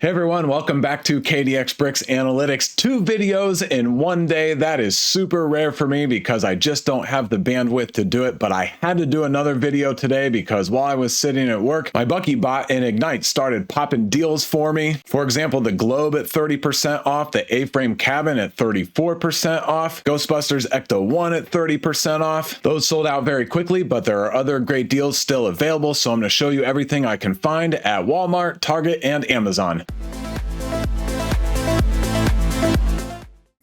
Hey everyone, welcome back to KDX Bricks Analytics. 2 videos in one day. That is super rare for me because I just don't have the bandwidth to do it, but I had to do another video today because while I was sitting at work, my Bucky bot in Ignite started popping deals for me. For example, the Globe at 30% off, the A-frame cabin at 34% off, Ghostbusters Ecto 1 at 30% off. Those sold out very quickly, but there are other great deals still available, so I'm going to show you everything I can find at Walmart, Target, and Amazon.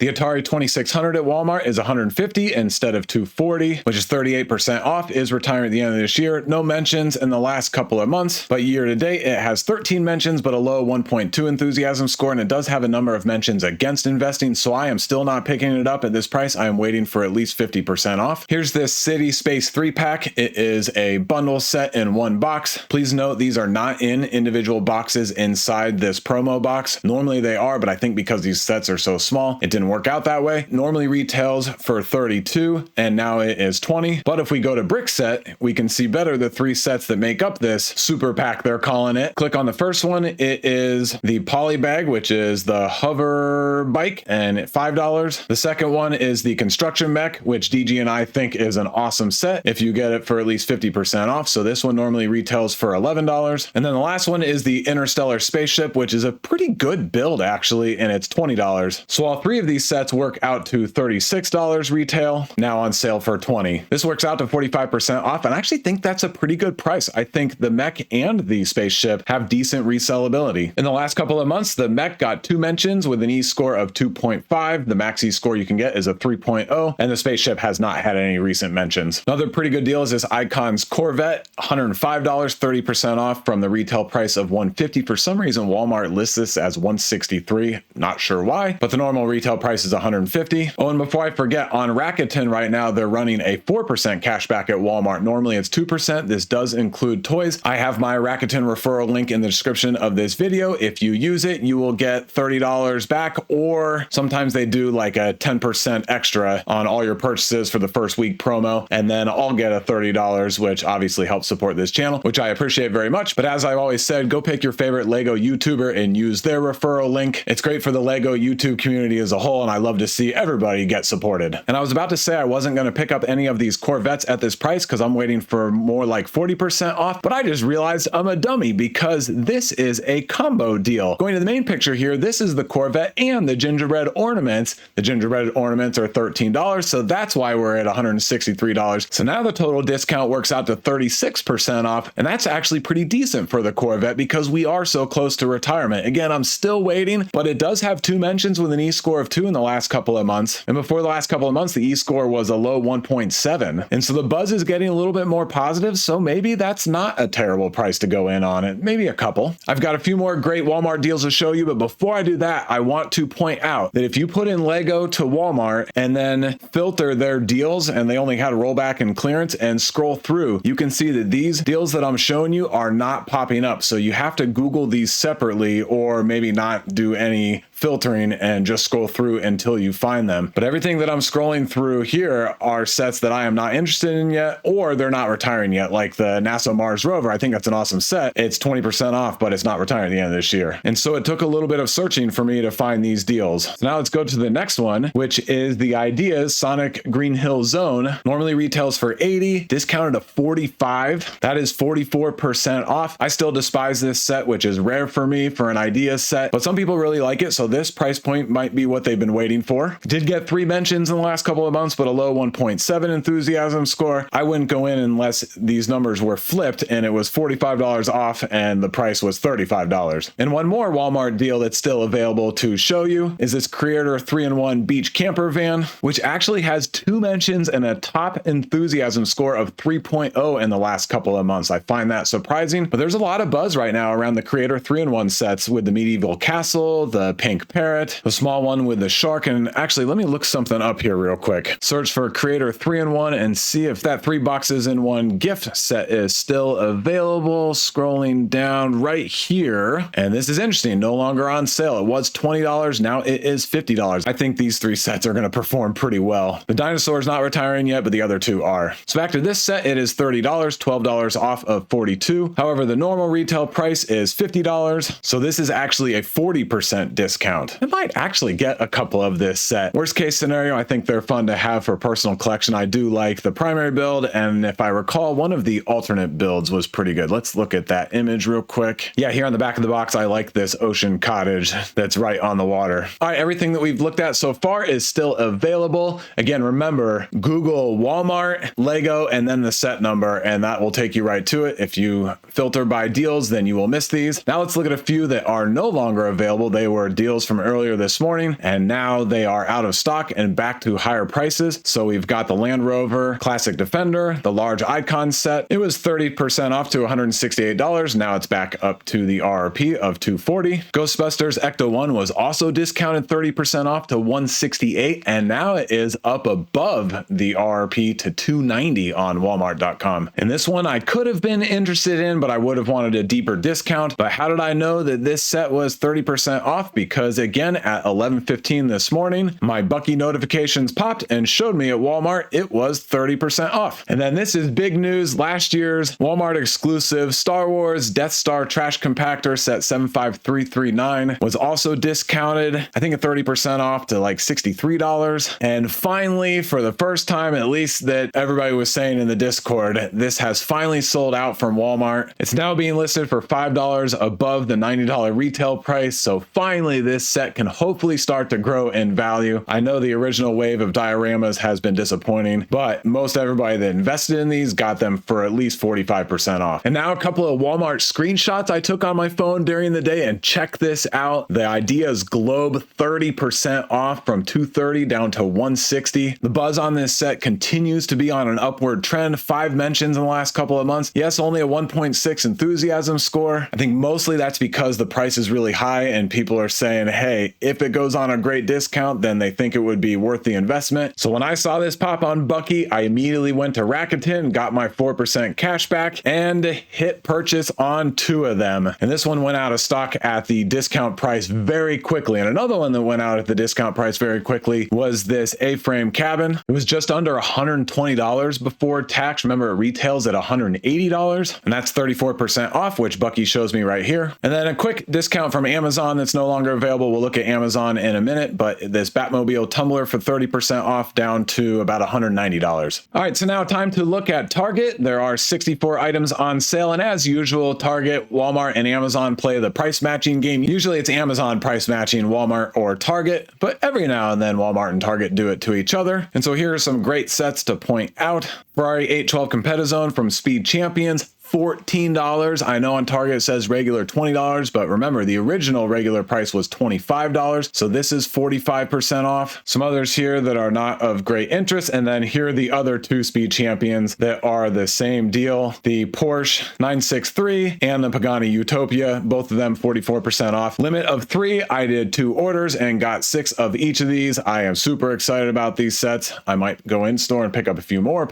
The Atari 2600 at Walmart is $150 instead of $240, which is 38% off, is retiring at the end of this year. No mentions in the last couple of months, but year to date, it has 13 mentions, but a low 1.2 enthusiasm score, and it does have a number of mentions against investing, so I am still not picking it up at this price. I am waiting for at least 50% off. Here's this City Space 3-pack. It is a bundle set in one box. Please note these are not in individual boxes inside this promo box. Normally they are, but I think because these sets are so small, it didn't work out that way. Normally retails for $32 and now it is $20. But if we go to Brick Set, we can see better the 3 sets that make up this super pack, they're calling it. Click on the first one. It is the poly bag, which is the hover bike, and at $5. The second one is the construction mech, which DG and I think is an awesome set if you get it for at least 50% off. So this one normally retails for $11. And then the last one is the interstellar spaceship, which is a pretty good build actually, and it's $20. So all 3 of these sets work out to $36 retail, now on sale for $20. This works out to 45% off, and I actually think that's a pretty good price. I think the mech and the spaceship have decent resellability. In the last couple of months, the mech got 2 mentions with an E-score of 2.5. The max E-score you can get is a 3.0, and the spaceship has not had any recent mentions. Another pretty good deal is this Icon's Corvette, $105, 30% off from the retail price of $150. For some reason, Walmart lists this as $163. Not sure why, but the normal retail price is $150. Oh, and before I forget, on Rakuten right now, they're running a 4% cashback at Walmart. Normally it's 2%. This does include toys. I have my Rakuten referral link in the description of this video. If you use it, you will get $30 back, or sometimes they do like a 10% extra on all your purchases for the first week promo, and then I'll get a $30, which obviously helps support this channel, which I appreciate very much. But as I've always said, go pick your favorite Lego YouTuber and use their referral link. It's great for the Lego YouTube community as a whole, and I love to see everybody get supported. And I was about to say I wasn't going to pick up any of these Corvettes at this price because I'm waiting for more like 40% off, but I just realized I'm a dummy because this is a combo deal. Going to the main picture here, this is the Corvette and the gingerbread ornaments. The gingerbread ornaments are $13, so that's why we're at $163. So now the total discount works out to 36% off, and that's actually pretty decent for the Corvette because we are so close to retirement. Again, I'm still waiting, but it does have 2 mentions with an E-score of 2 in the last couple of months. And before the last couple of months, the E-score was a low 1.7. And so the buzz is getting a little bit more positive. So maybe that's not a terrible price to go in on it. Maybe a couple. I've got a few more great Walmart deals to show you. But before I do that, I want to point out that if you put in Lego to Walmart and then filter their deals, and they only had rollback and clearance, and scroll through, you can see that these deals that I'm showing you are not popping up. So you have to Google these separately, or maybe not do any filtering and just scroll through until you find them. But everything that I'm scrolling through here are sets that I am not interested in yet, or they're not retiring yet, like the NASA Mars rover. I think that's an awesome set. It's 20% off, but it's not retiring at the end of this year. And so it took a little bit of searching for me to find these deals. So now let's go to the next one, which is the Ideas Sonic Green Hill Zone. Normally retails for $80, discounted to $45. That is 44% off. I still despise this set, which is rare for me for an Ideas set, but some people really like it, so this price point might be what they've been waiting for. Did get 3 mentions in the last couple of months, but a low 1.7 enthusiasm score. I wouldn't go in unless these numbers were flipped and it was $45 off and the price was $35. And one more Walmart deal that's still available to show you is this Creator 3-in-1 beach camper van, which actually has 2 mentions and a top enthusiasm score of 3.0 in the last couple of months. I find that surprising, but there's a lot of buzz right now around the Creator 3-in-1 sets with the medieval castle, the pink parrot, the small one with the the shark. And actually, let me look something up here real quick. Search for Creator 3-in-1 and see if that 3 boxes in 1 gift set is still available. Scrolling down right here. And this is interesting. No longer on sale. It was $20. Now it is $50. I think these 3 sets are going to perform pretty well. The dinosaur is not retiring yet, but the other 2 are. So back to this set, it is $30, $12 off of $42. However, the normal retail price is $50. So this is actually a 40% discount. I might actually get a couple of this set. Worst case scenario, I think they're fun to have for personal collection. I do like the primary build, and if I recall, one of the alternate builds was pretty good. Let's look at that image real quick. Yeah, here on the back of the box, I like this ocean cottage that's right on the water. All right, everything that we've looked at so far is still available. Again, remember, Google Walmart, Lego, and then the set number, and that will take you right to it. If you filter by deals, then you will miss these. Now let's look at a few that are no longer available. They were deals from earlier this morning, and now they are out of stock and back to higher prices. So we've got the Land Rover Classic Defender, the large icon set. It was 30% off to $168. Now it's back up to the RRP of $240. Ghostbusters Ecto 1 was also discounted 30% off to $168, and now it is up above the RRP to $290 on Walmart.com. And this one I could have been interested in, but I would have wanted a deeper discount. But how did I know that this set was 30% off? Because again, at 11:15 this morning, my Bucky notifications popped and showed me at Walmart it was 30% off. And then this is big news. Last year's Walmart exclusive Star Wars Death Star trash compactor set 75339 was also discounted, I think at 30% off to like $63. And finally, for the first time, at least that everybody was saying in the Discord, this has finally sold out from Walmart. It's now being listed for $5 above the $90 retail price. So finally, this set can hopefully start to grow in value. I know the original wave of dioramas has been disappointing, but most everybody that invested in these got them for at least 45% off. And now a couple of Walmart screenshots I took on my phone during the day, and check this out. The Ideas Globe 30% off from $230 down to $160. The buzz on this set continues to be on an upward trend. 5 mentions in the last couple of months. Yes, only a 1.6 enthusiasm score. I think mostly that's because the price is really high and people are saying, hey, if it goes on a great discount, then they think it would be worth the investment. So when I saw this pop on Bucky, I immediately went to Rakuten, got my 4% cash back, and hit purchase on 2 of them. And this one went out of stock at the discount price very quickly. And another one that went out at the discount price very quickly was this A-frame cabin. It was just under $120 before tax. Remember, it retails at $180, and that's 34% off, which Bucky shows me right here. And then a quick discount from Amazon that's no longer available. We'll look at Amazon in a minute, but this Batmobile tumbler for 30% off down to about $190. All right, so now time to look at Target. There are 64 items on sale, and as usual, Target, Walmart, and Amazon play the price matching game. Usually it's Amazon price matching Walmart or Target, but every now and then Walmart and Target do it to each other. And so here are some great sets to point out. Ferrari 812 Competizone from Speed Champions, $14. I know on Target it says regular $20, but remember the original regular price was $25. So this is 45% off. Some others here that are not of great interest. And then here are the other 2 Speed Champions that are the same deal. The Porsche 963 and the Pagani Utopia, both of them 44% off. Limit of 3. I did 2 orders and got 6 of each of these. I am super excited about these sets. I might go in store and pick up a few more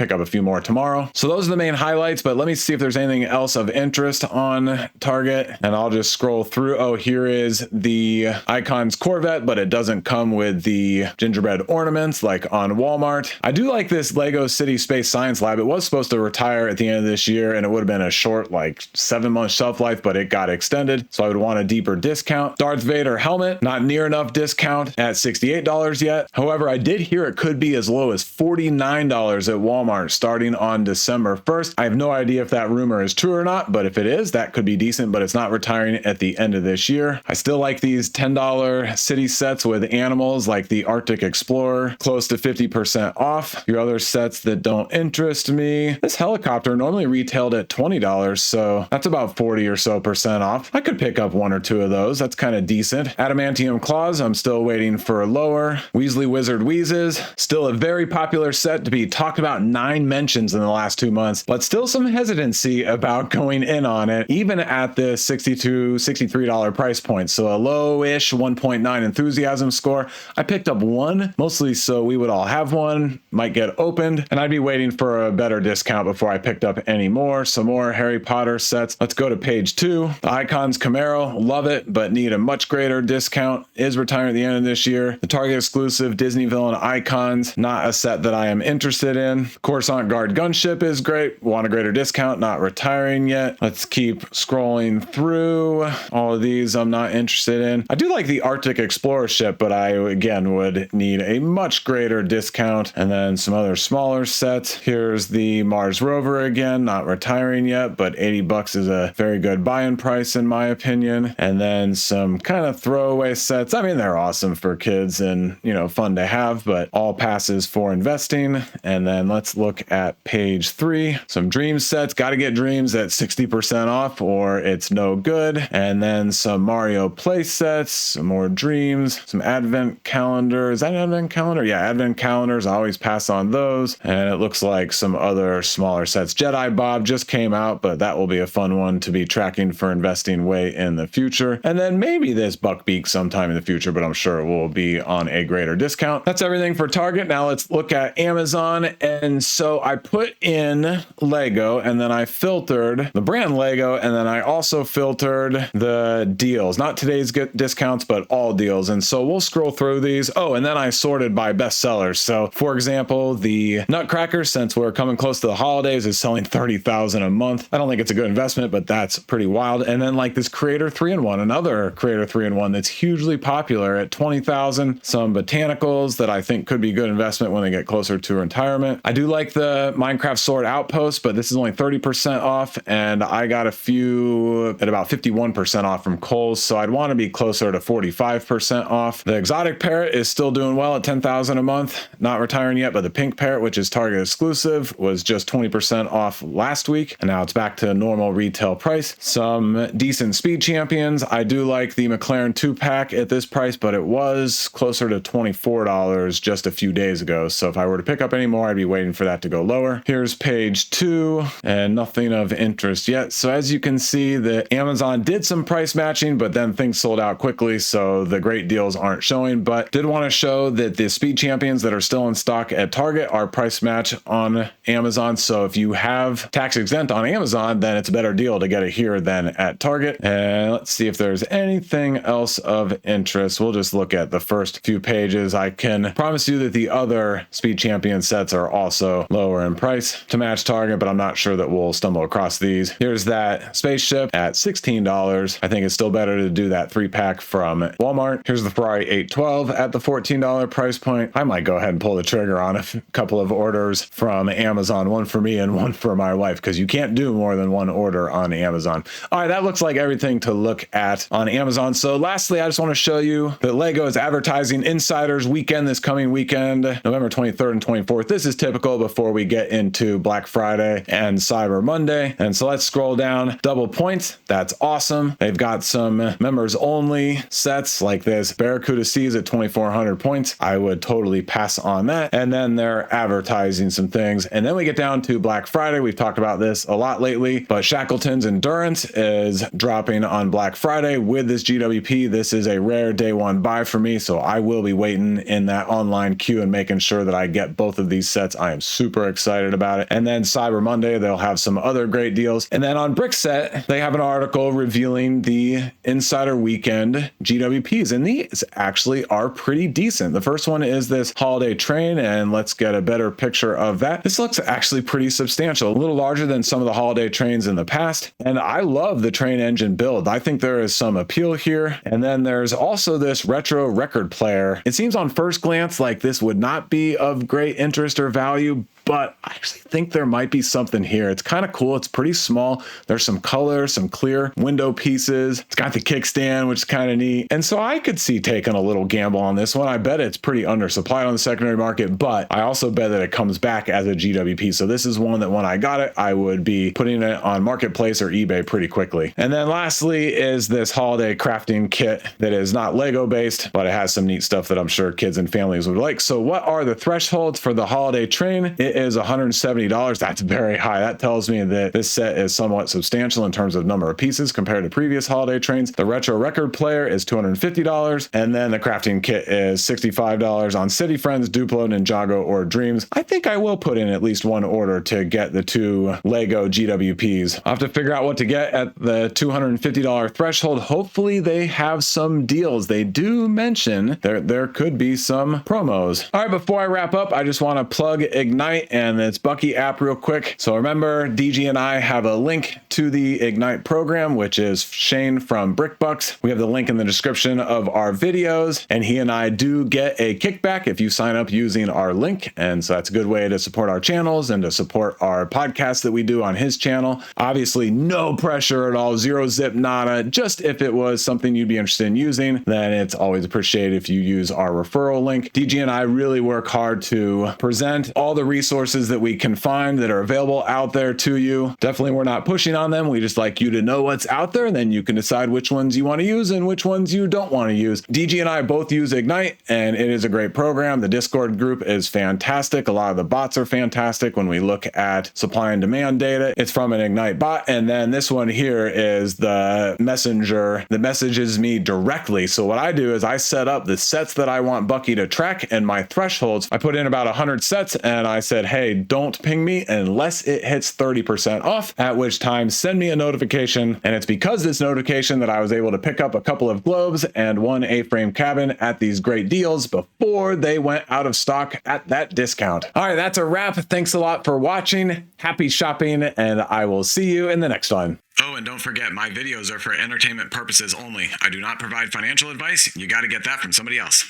tomorrow. So those are the main highlights, but let me see if there's anything else of interest on Target, and I'll just scroll through. Oh, here is the Icons Corvette, but it doesn't come with the gingerbread ornaments like on Walmart. I do like this Lego City Space Science Lab. It was supposed to retire at the end of this year, and it would have been a short, like 7-month shelf life, but it got extended, so I would want a deeper discount. Darth Vader helmet, not near enough discount at $68 yet. However, I did hear it could be as low as $49 at Walmart starting on December 1st. I have no idea if that rumor is true or not, but if it is, that could be decent, but it's not retiring at the end of this year. I still like these $10 city sets with animals like the Arctic Explorer, close to 50% off. Your other sets that don't interest me. This helicopter normally retailed at $20, so that's about 40 or so percent off. I could pick up 1 or 2 of those. That's kind of decent. Adamantium Claws, I'm still waiting for lower. Weasley Wizard Wheezes, still a very popular set to be talked about, 9 mentions in the last 2 months, but still some hesitancy about going in on it, even at the $62, $63 price point. So a low-ish 1.9 enthusiasm score. I picked up one, mostly so we would all have one, might get opened, and I'd be waiting for a better discount before I picked up any more. Some more Harry Potter sets. Let's go to page 2. The Icons Camaro, love it, but need a much greater discount. Is retiring at the end of this year. The Target exclusive Disney Villain Icons, not a set that I am interested in. Coruscant Guard Gunship is great. Want a greater discount, not retiring yet. Let's keep scrolling through. All of these I'm not interested in. I do like the Arctic Explorer ship, but I, again, would need a much greater discount. And then some other smaller sets. Here's the Mars Rover again, not retiring yet, but $80 is a very good buy-in price in my opinion. And then some kind of throwaway sets. I mean, they're awesome for kids and, you know, fun to have, but all passes for investing. And then let's look at page 3. Some Dreams sets. Got to get Dreams at 60% off or it's no good. And then some Mario play sets, some more Dreams, some Advent calendar. Is that an Advent calendar? Yeah, Advent calendars. I always pass on those. And it looks like some other smaller sets. Jedi Bob just came out, but that will be a fun one to be tracking for investing way in the future. And then maybe this Buckbeak sometime in the future, but I'm sure it will be on a greater discount. That's everything for Target. Now let's look at Amazon. And so I put in Lego and then I filtered the brand Lego and then I also filtered the deals, not today's discounts, but all deals. And so we'll scroll through these. Oh, and then I sorted by bestsellers. So for example, the Nutcracker, since we're coming close to the holidays, is selling $30,000 a month. I don't think it's a good investment, but that's pretty wild. And then like this Creator 3-in-1, another Creator 3-in-1 that's hugely popular at $20,000. Some botanicals that I think could be good investment when they get closer to retirement. I do like the Minecraft Sword Outpost, but this is only 30% off, and I got a few at about 51% off from Kohl's, so I'd want to be closer to 45% off. The Exotic Parrot is still doing well at $10,000 a month, not retiring yet, but the Pink Parrot, which is Target exclusive, was just 20% off last week, and now it's back to normal retail price. Some decent Speed Champions. I do like the McLaren 2-pack at this price, but it was closer to $24 just a few days ago, so if I were to pick up any more, I'd be waiting for that to go lower. Here's page 2, and nothing of interest yet. So as you can see, the Amazon did some price matching, but then things sold out quickly, so the great deals aren't showing, but did want to show that the Speed Champions that are still in stock at Target are price match on Amazon. So if you have tax exempt on Amazon, then it's a better deal to get it here than at Target. And let's see if there's anything else of interest. We'll just look at the first few pages. I can promise you that the other Speed Champion sets are also lower in price to match Target, but I'm not sure that we'll stumble across these. Here's that spaceship at $16. I think it's still better to do that 3-pack from Walmart. Here's the Ferrari 812 at the $14 price point. I might go ahead and pull the trigger on a couple of orders from Amazon, one for me and one for my wife, because you can't do more than one order on Amazon. All right, that looks like everything to look at on Amazon. So lastly, I just want to show you that Lego is advertising Insiders Weekend this coming weekend, November 23rd and 24th. This is typical before we get into Black Friday and Cyber Monday. And so let's scroll down. Double points. That's awesome. They've got some members only sets like this Barracuda Seas at 2,400 points. I would totally pass on that. And then they're advertising some things. And then we get down to Black Friday. We've talked about this a lot lately, but Shackleton's Endurance is dropping on Black Friday with this GWP. This is a rare day one buy for me, so I will be waiting in that online queue and making sure that I get both of these sets. I am super excited about it. And then Cyber Monday, they'll have some other great deals. And then on Brickset, they have an article revealing the Insider Weekend GWPs, and these actually are pretty decent. The first one is this holiday train, and let's get a better picture of that. This looks actually pretty substantial, a little larger than some of the holiday trains in the past, and I love the train engine build. I think there is some appeal here. And then there's also this retro record player. It seems on first glance like this would not be of great interest or value, but I actually think there might be something here. It's kind of cool. It's pretty small. There's some color, some clear window pieces. It's got the kickstand, which is kind of neat. And so I could see taking a little gamble on this one. I bet it's pretty undersupplied on the secondary market, but I also bet that it comes back as a GWP. So this is one that when I got it, I would be putting it on Marketplace or eBay pretty quickly. And then lastly is this holiday crafting kit that is not Lego based, but it has some neat stuff that I'm sure kids and families would like. So what are the thresholds for the holiday train? It is $170. That's very high. That tells me that this set is somewhat substantial in terms of number of pieces compared to previous holiday trains. The retro record player is $250, and then the crafting kit is $65 on City Friends, Duplo, Ninjago, or Dreams. I think I will put in at least one order to get the 2 Lego GWPs. I'll have to figure out what to get at the $250 threshold. Hopefully they have some deals. They do mention there could be some promos. All right, before I wrap up, I just want to plug Ignite and its Bucky app real quick. So remember, DG and I have a link to the Ignite program, which is Shane from BrickBucks. We have the link in the description of our videos, and he and I do get a kickback if you sign up using our link. And so that's a good way to support our channels and to support our podcast that we do on his channel. Obviously, no pressure at all, zero zip nada. Just if it was something you'd be interested in using, then it's always appreciated if you use our referral link. DG and I really work hard to present all the resources that we can find that are available out there to you. Definitely, we're not pushing on them. We just like you to know what's out there, and then you can decide which ones you want to use and which ones you don't want to use. DG and I both use Ignite, and it is a great program. The Discord group is fantastic. A lot of the bots are fantastic. When we look at supply and demand data, it's from an Ignite bot. And then this one here is the messenger that messages me directly. So what I do is I set up the sets that I want Bucky to track and my thresholds. I put in about 100 sets, and I said, hey, don't ping me unless it hits 30% off, at which time send me a notification. And it's because this notification that I was able to pick up a couple of globes and one A-frame cabin at these great deals before they went out of stock at that discount. All right, that's a wrap. Thanks a lot for watching. Happy shopping, and I will see you in the next one. Oh, and don't forget, my videos are for entertainment purposes only. I do not provide financial advice. You got to get that from somebody else.